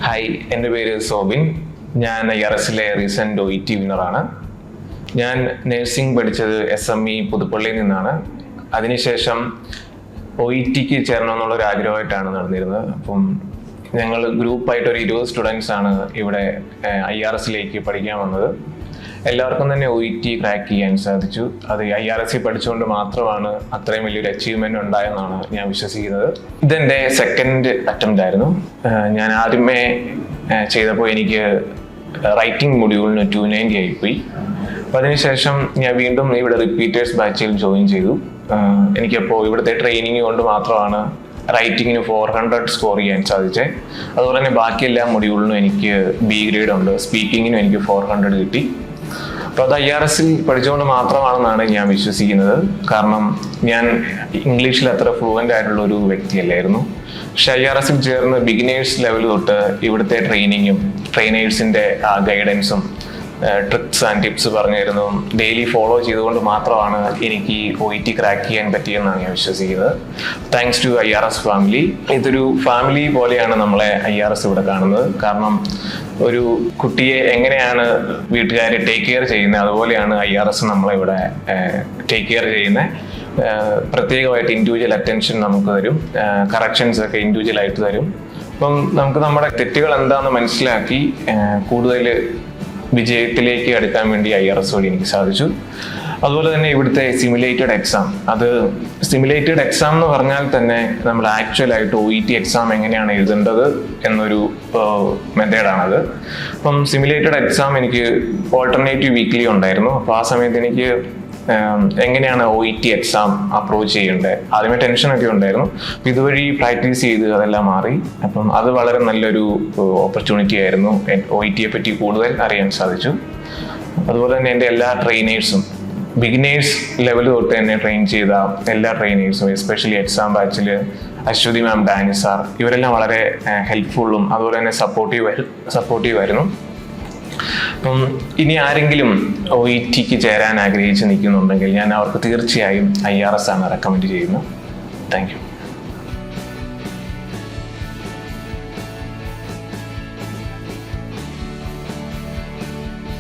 Hi, എൻ്റെ പേര് സോബിൻ. ഞാൻ IRSലെ റീസെൻറ്റ് OET വിന്നറാണ്. ഞാൻ നേഴ്സിംഗ് പഠിച്ചത് SME പുതുപ്പള്ളിയിൽ നിന്നാണ്. അതിനുശേഷം OETക്ക് ചേരണമെന്നുള്ളൊരു ആഗ്രഹമായിട്ടാണ് നടന്നിരുന്നത്. അപ്പം ഞങ്ങൾ ഗ്രൂപ്പായിട്ട് ഒരു 20 സ്റ്റുഡൻസ് ആണ് ഇവിടെ IRSലേക്ക് പഠിക്കാൻ വന്നത്. എല്ലാവർക്കും തന്നെ OET ക്രാക്ക് ചെയ്യാൻ സാധിച്ചു. അത് IRS പഠിച്ചുകൊണ്ട് മാത്രമാണ് അത്രയും വലിയൊരു അച്ചീവ്മെന്റ് ഉണ്ടായെന്നാണ് ഞാൻ വിശ്വസിക്കുന്നത്. ഇതെൻ്റെ സെക്കൻഡ് അറ്റംപ്റ്റ് ആയിരുന്നു. ഞാൻ ആദ്യമേ ചെയ്തപ്പോൾ എനിക്ക് റൈറ്റിംഗ് മൊഡ്യൂളിന് 290 ആയിപ്പോയി. അപ്പോൾ അതിനുശേഷം ഞാൻ വീണ്ടും ഇവിടെ റിപ്പീറ്റേഴ്സ് ബാച്ചിൽ ജോയിൻ ചെയ്തു. എനിക്കപ്പോൾ ഇവിടുത്തെ ട്രെയിനിങ് കൊണ്ട് മാത്രമാണ് റൈറ്റിങ്ങിന് 400 സ്കോർ ചെയ്യാൻ സാധിച്ചത്. അതുപോലെ തന്നെ ബാക്കി എല്ലാ മൊഡ്യൂളിനും എനിക്ക് B ഗ്രേഡ് ഉണ്ട്. സ്പീക്കിങ്ങിനും എനിക്ക് 400 കിട്ടി. അപ്പോൾ അത് IRSൽ പഠിച്ചുകൊണ്ട് മാത്രമാണെന്നാണ് ഞാൻ വിശ്വസിക്കുന്നത്. കാരണം ഞാൻ ഇംഗ്ലീഷിൽ അത്ര ഫ്ലുവൻ്റ് ആയിട്ടുള്ള ഒരു വ്യക്തിയല്ലായിരുന്നു. പക്ഷെ IRSൽ ചേർന്ന് ബിഗിനേഴ്സ് ലെവൽ തൊട്ട് ഇവിടുത്തെ ട്രെയിനിങ്ങും ട്രെയിനേഴ്സിൻ്റെ ഗൈഡൻസും ട്രിക്സ് ആൻഡ് ടിപ്സ് പറഞ്ഞു തരുന്നതും ഡെയിലി ഫോളോ ചെയ്തുകൊണ്ട് മാത്രമാണ് എനിക്ക് OET ക്രാക്ക് ചെയ്യാൻ പറ്റിയെന്നാണ് ഞാൻ വിശ്വസിക്കുന്നത്. Thanks to IRS family. ഇതൊരു ഫാമിലി പോലെയാണ് നമ്മളെ IRS ഇവിടെ കാണുന്നത്. കാരണം ഒരു കുട്ടിയെ എങ്ങനെയാണ് വീട്ടുകാർ ടേക്ക് കെയർ ചെയ്യുന്നത്, അതുപോലെയാണ് IRS നമ്മളെ ഇവിടെ ടേക്ക് കെയർ ചെയ്യുന്നത്. പ്രത്യേകമായിട്ട് ഇൻഡിവിജ്വൽ അറ്റൻഷൻ നമുക്ക് തരും. കറക്ഷൻസ് ഒക്കെ ഇൻഡിവിജ്വൽ ആയിട്ട് തരും. അപ്പം നമുക്ക് നമ്മുടെ തെറ്റുകൾ എന്താണെന്ന് മനസ്സിലാക്കി കൂടുതൽ വിജയത്തിലേക്ക് അടുക്കാൻ വേണ്ടി IRS വഴി എനിക്ക് സാധിച്ചു. അതുപോലെ തന്നെ ഇവിടുത്തെ സിമുലേറ്റഡ് എക്സാം, അത് സിമുലേറ്റഡ് എക്സാം എന്ന് പറഞ്ഞാൽ തന്നെ നമ്മൾ ആക്ച്വലായിട്ട് OET എക്സാം എങ്ങനെയാണ് എഴുതേണ്ടത് എന്നൊരു മെത്തേഡാണത്. അപ്പം സിമുലേറ്റഡ് എക്സാം എനിക്ക് ഓൾട്ടർനേറ്റീവ് വീക്ക്ലി ഉണ്ടായിരുന്നു. അപ്പോൾ ആ സമയത്ത് എനിക്ക് എങ്ങനെയാണ് OET എക്സാം അപ്രോച്ച് ചെയ്യേണ്ടത്, ആദ്യമേ ടെൻഷനൊക്കെ ഉണ്ടായിരുന്നു. അപ്പം ഇതുവഴി പ്രാക്ടീസ് ചെയ്ത് അതെല്ലാം മാറി. അപ്പം അത് വളരെ നല്ലൊരു ഓപ്പർച്യൂണിറ്റി ആയിരുന്നു. OETയെ പറ്റി കൂടുതൽ അറിയാൻ സാധിച്ചു. അതുപോലെ തന്നെ എൻ്റെ എല്ലാ ട്രെയിനേഴ്സും, ബിഗിനേഴ്സ് ലെവൽ തൊട്ട് തന്നെ ട്രെയിൻ ചെയ്ത എല്ലാ ട്രെയിനേഴ്സും, എസ്പെഷ്യലി എക്സാം ബാച്ചിൽ അശ്വതി മാം, ഡാനി സാർ, ഇവരെല്ലാം വളരെ ഹെൽപ്ഫുള്ളും അതുപോലെ തന്നെ സപ്പോർട്ടീവ് ആയിരുന്നു. അപ്പം ഇനി ആരെങ്കിലും OETക്ക് ചേരാൻ ആഗ്രഹിച്ച് നിൽക്കുന്നുണ്ടെങ്കിൽ ഞാൻ അവർക്ക് തീർച്ചയായും IRS ആണ് റെക്കമെൻഡ് ചെയ്യുന്നത്. Thank you.